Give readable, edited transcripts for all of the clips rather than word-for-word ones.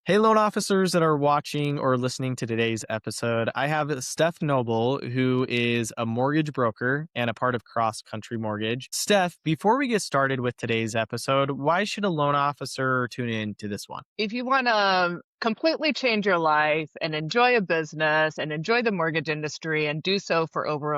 Hey, loan officers that are watching or listening to today's episode. I have Steph Noble, who is a mortgage broker and a part of Cross Country Mortgage. Steph, before we get started with today's episode, why should a loan officer tune in to this one? If you want to completely change your life and enjoy a business and enjoy the mortgage industry and do so for over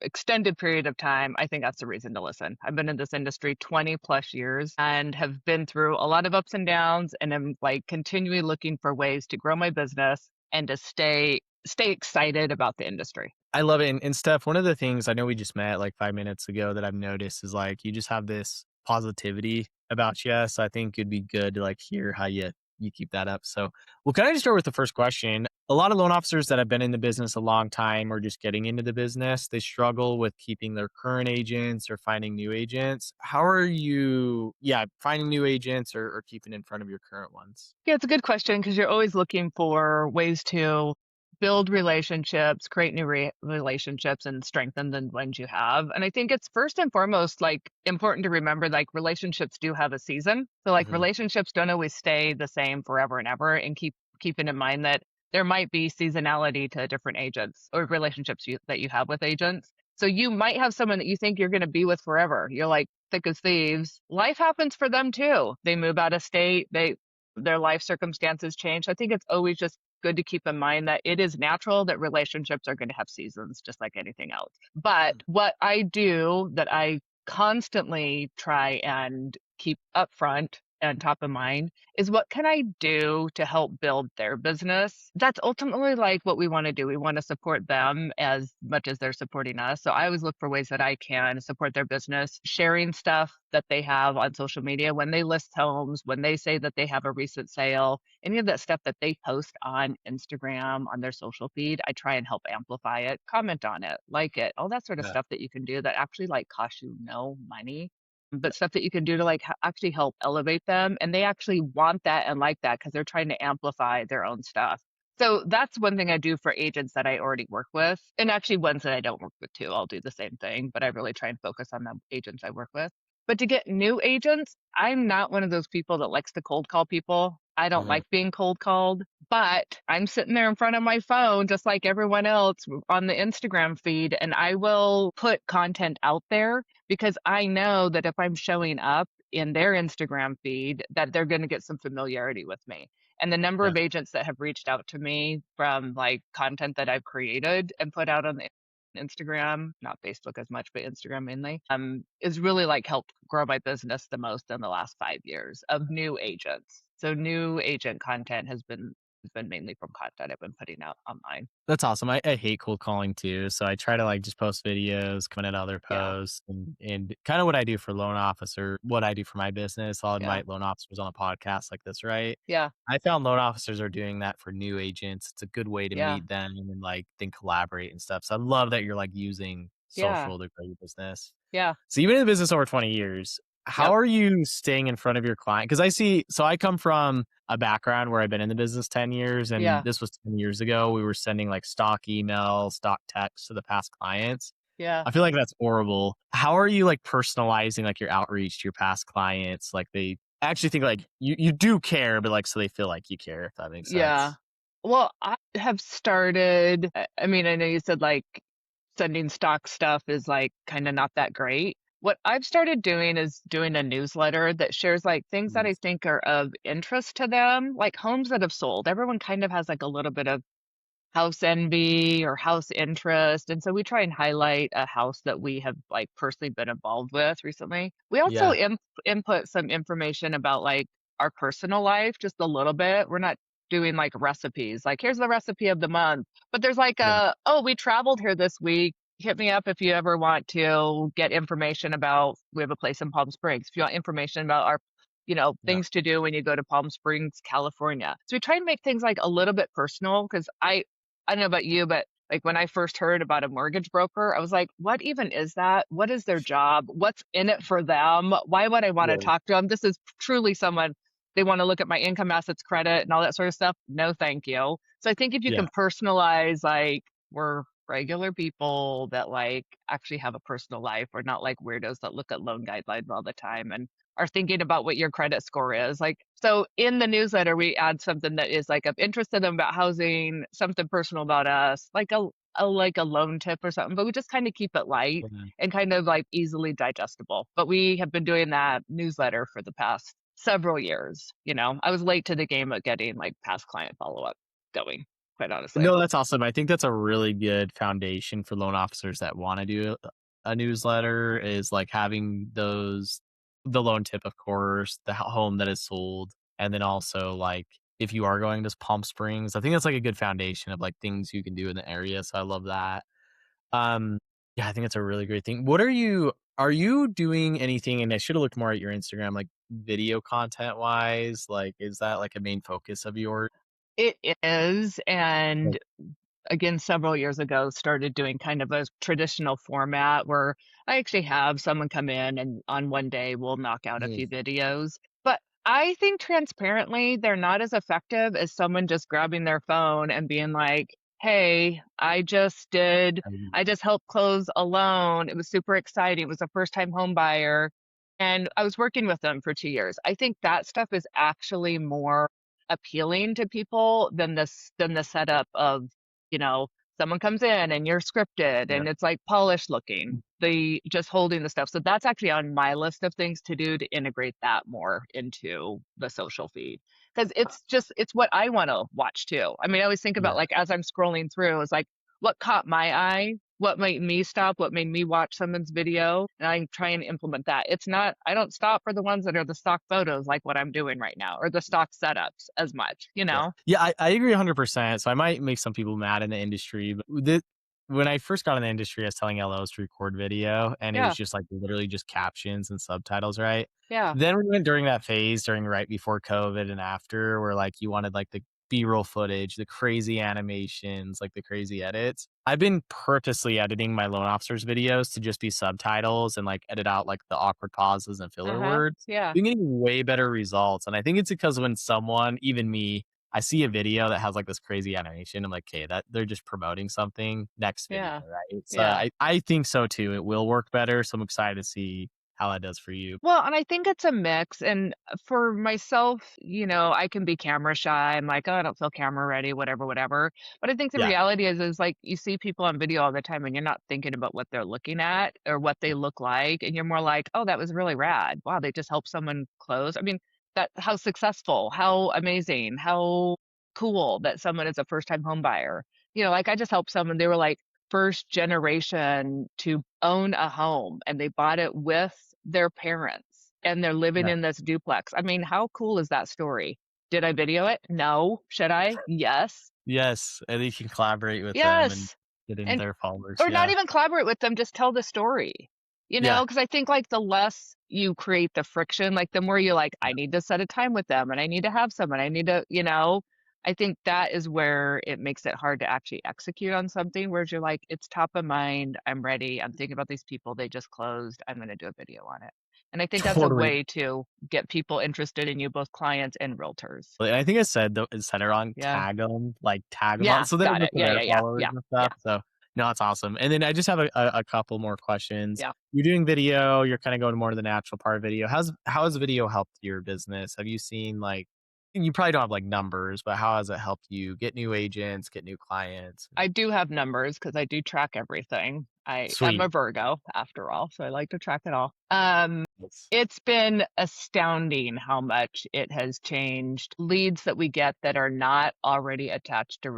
extended period of time, I think that's the reason to listen. I've been in this industry 20 plus years and have been through a lot of ups and downs and am continually looking for ways to grow my business and to stay excited about the industry. I love it. And Steph, one of the things I know we just met like 5 minutes ago that I've noticed is like you just have this positivity about you. So I think it'd be good to like hear how you keep that up. So, well, can I just start with the first question? A lot of loan officers that have been in the business a long time or just getting into the business, they struggle with keeping their current agents or finding new agents. How are you, finding new agents or keeping in front of your current ones? Yeah, it's a good question because you're always looking for ways to build relationships, create new relationships, and strengthen the ones you have. And I think it's first and foremost important to remember relationships do have a season. So Hmm. relationships don't always stay the same forever and ever. And keeping in mind that there might be seasonality to different agents or relationships that you have with agents. So you might have someone that you think you're going to be with forever. You're like thick as thieves. Life happens for them too. They move out of state. Their life circumstances change. I think it's always just good to keep in mind that it is natural that relationships are going to have seasons just like anything else. But what I do that I constantly try and keep upfront and top of mind is what can I do to help build their business? That's ultimately what we want to do. We want to support them as much as they're supporting us. So I always look for ways that I can support their business, sharing stuff that they have on social media when they list homes, when they say that they have a recent sale, any of that stuff that they post on Instagram, on their social feed. I try and help amplify it, comment on it, like it, all that sort of Yeah. stuff that you can do that actually costs you no money, but stuff that you can do to actually help elevate them. And they actually want that and like that because they're trying to amplify their own stuff. So that's one thing I do for agents that I already work with, and actually ones that I don't work with too. I'll do the same thing, but I really try and focus on the agents I work with. But to get new agents, I'm not one of those people that likes to cold call people. I don't Hmm. like being cold called, but I'm sitting there in front of my phone, just like everyone else on the Instagram feed, and I will put content out there because I know that if I'm showing up in their Instagram feed, that they're going to get some familiarity with me. And the number Yeah. of agents that have reached out to me from content that I've created and put out on the Instagram, not Facebook as much, but Instagram mainly, is really helped grow my business the most in the last 5 years of new agents. So new agent content has been mainly from content I've been putting out online. That's awesome. I hate cold calling too. So I try to like just post videos, comment at other Yeah, posts and kind of what I do for loan officer, what I do for my business. I'll yeah, invite loan officers on a podcast like this, right? yeah, I found loan officers are doing that for new agents. It's a good way to yeah, meet them and like then collaborate and stuff. So I love that you're like using yeah, social to grow your business. yeah, So you've been in the business over 20 years. How yep, are you staying in front of your client? Because I come from a background where I've been in the business 10 years, and yeah, this was 10 years ago. We were sending like stock emails, stock texts to the past clients. yeah. I feel like that's horrible. How are you like personalizing like your outreach to your past clients? Like they actually think like you do care, but like so they feel like you care, if that makes Yeah. sense. Well, I have started, I mean, I know you said sending stock stuff is kind of not that great. What I've started doing is doing a newsletter that shares things that Mm. I think are of interest to them, like homes that have sold. Everyone kind of has a little bit of house envy or house interest. And so we try and highlight a house that we have personally been involved with recently. We also Yeah. input some information about our personal life, just a little bit. We're not doing recipes, here's the recipe of the month, but there's Yeah. oh, we traveled here this week. Hit me up if you ever want to get information about, we have a place in Palm Springs. If you want information about our Yeah. things to do when you go to Palm Springs, California. So we try and make things a little bit personal because I don't know about you, but when I first heard about a mortgage broker, I was like, what even is that? What is their job? What's in it for them? Why would I want to Yeah. talk to them? This is truly someone, they want to look at my income, assets, credit, and all that sort of stuff. No, thank you. So I think if you Yeah. can personalize, we're regular people that actually have a personal life. We're not like weirdos that look at loan guidelines all the time. And are thinking about what your credit score is. Like, so in the newsletter, we add something that is like of interest to them about housing, something personal about us, like like a loan tip or something, but we just kind of keep it light Mhm. and kind of like easily digestible. But we have been doing that newsletter for the past several years. I was late to the game at getting like past client follow up going, quite honestly. No, that's awesome. I think that's a really good foundation for loan officers that wanna do a newsletter is, like, having the loan tip, of course, the home that is sold, and then also, like, if you are going to Palm Springs, I think that's, like, a good foundation of, like, things you can do in the area, so I love that. Um, yeah, I think it's a really great thing. Are you doing anything, and I should have looked more at your Instagram, like, video content wise? Like, is that, like, a main focus of yours? It is. Like And again, several years ago, started doing kind of a traditional format where I actually have someone come in and on one day we'll knock out a mhm, few videos. But I think transparently, they're not as effective as someone just grabbing their phone and being like, hey, um, I just helped close a loan. It was super exciting. It was a first time home buyer. And I was working with them for 2 years. I think that stuff is actually more appealing to people than the setup of you know, someone comes in and you're scripted yeah. and it's like polished looking, the just holding the stuff. So that's actually on my list of things to do to integrate that more into the social feed. Because it's what I want to watch too. I mean, I always think about Yeah. like as I'm scrolling through, it's like what caught my eye, what made me stop, what made me watch someone's video, and I try and implement that. It's not, I don't stop for the ones that are the stock photos like what I'm doing right now, or the stock setups as much, you Yeah. know? Yeah, I agree 100%. So I might make some people mad in the industry, but when I first got in the industry, I was telling LOs to record video, and it was Yeah, just, like, literally just captions and subtitles, right? yeah, Then we went during that phase, during right before COVID and after, where, like, you wanted, like, the B-roll footage, the crazy animations, like, the crazy edits. I've been purposely editing my loan officers' videos to just be subtitles and, like, edit out, like, the awkward pauses and filler uh-huh, words. yeah. Been getting way better results, and I think it's because when someone, even me, I see a video that has, like, this crazy animation, I'm like, "Okay, that they're just promoting something, next video," Yeah, right? So, yeah. I think so too, it will work better, so I'm excited to see how that does for you. Well, and I think it's a mix, and for myself, I can be camera shy. I'm like, "Oh, I don't feel camera ready," whatever, whatever. But I think the Yeah, reality is like you see people on video all the time and you're not thinking about what they're looking at or what they look like, and you're more like, "Oh, that was really rad. Wow, they just helped someone close." I mean, that how successful, how amazing, how cool that someone is a first-time home buyer. Like I just helped someone, they were like first generation to own a home and they bought it with their parents and they're living yeah. in this duplex. I mean, how cool is that story? Did I video it? No. Should I? Yes. Yes, and you can collaborate with them and Yes. get in And their followers, or not yeah. even collaborate with them, just tell the story. Yeah, Because I think like the less you create the friction, like the more you're like, I need to set a time with them and I need to have someone. I need to, I think that is where it makes it hard to actually execute on something, whereas you're like, it's top of mind. I'm ready. I'm thinking about these people. They just closed. I'm going to do a video on it. And I think that's a totally. way to get people interested in you, both clients and realtors. I think I said it wrong, Yeah. tag them on Yeah. so they're Got good it. for Yeah. their Yeah. Yeah. followers Yeah. and Yeah. stuff, so, no, it's awesome, and then I just have a couple more questions. Yeah. You're doing video, you're kinda going more to the natural part of video. How has video helped your business? Have you seen, like you probably don't have, like, numbers, but how has it helped you get new agents, get new clients? I do have numbers because I do track everything. I'm a Sweet. Virgo after all, so I like to track it all. Yes. It's been astounding how much it has changed leads that we get that are not already attached to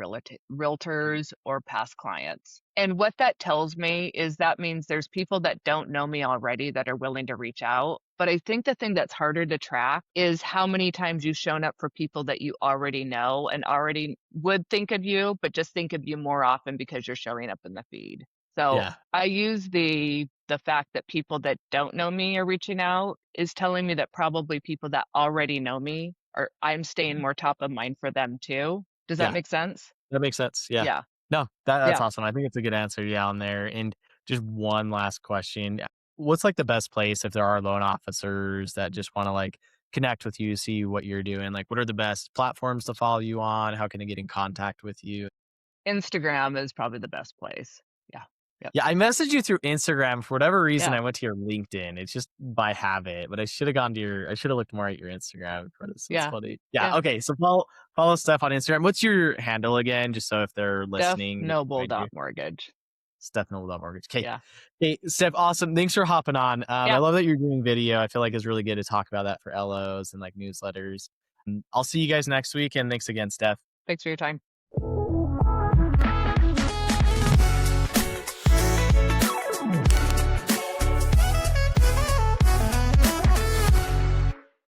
realtors or past clients. And what that tells me is that means there's people that don't know me already that are willing to reach out. But I think the thing that's harder to track is how many times you've shown up for people that you already know and already would think of you, but just think of you more often because you're showing up in the feed. So Yeah. I use the fact that people that don't know me are reaching out is telling me that probably people that already know me are I'm staying more top of mind for them too. Does that Yeah. make sense? That makes sense, yeah. Yeah. No, that's Yeah. awesome. I think it's a good answer, yeah, on there, and just one last question. What's, like, the best place if there are loan officers that just wanna, like, connect with you, see what you're doing? Like, what are the best platforms to follow you on? How can they get in contact with you? Instagram is probably the best place. Yeah. Yep. Yeah, I messaged you through Instagram. For whatever reason, Yeah. I went to your LinkedIn. It's just by habit, but I should have looked more at your Instagram for this. It's Yeah. funny. Yeah, Yeah. okay. So follow Steph on Instagram. What's your handle again? Just so if they're Steph listening, they can Noble find you. dot mortgage. Steph Noble Mortgage. Okay. Yeah. Hey, Steph, awesome. Thanks for hopping on. I Yeah. love that you're doing video. I feel like it's really good to talk about that for LOs and like newsletters. I'll see you guys next week. And thanks again, Steph. Thanks for your time.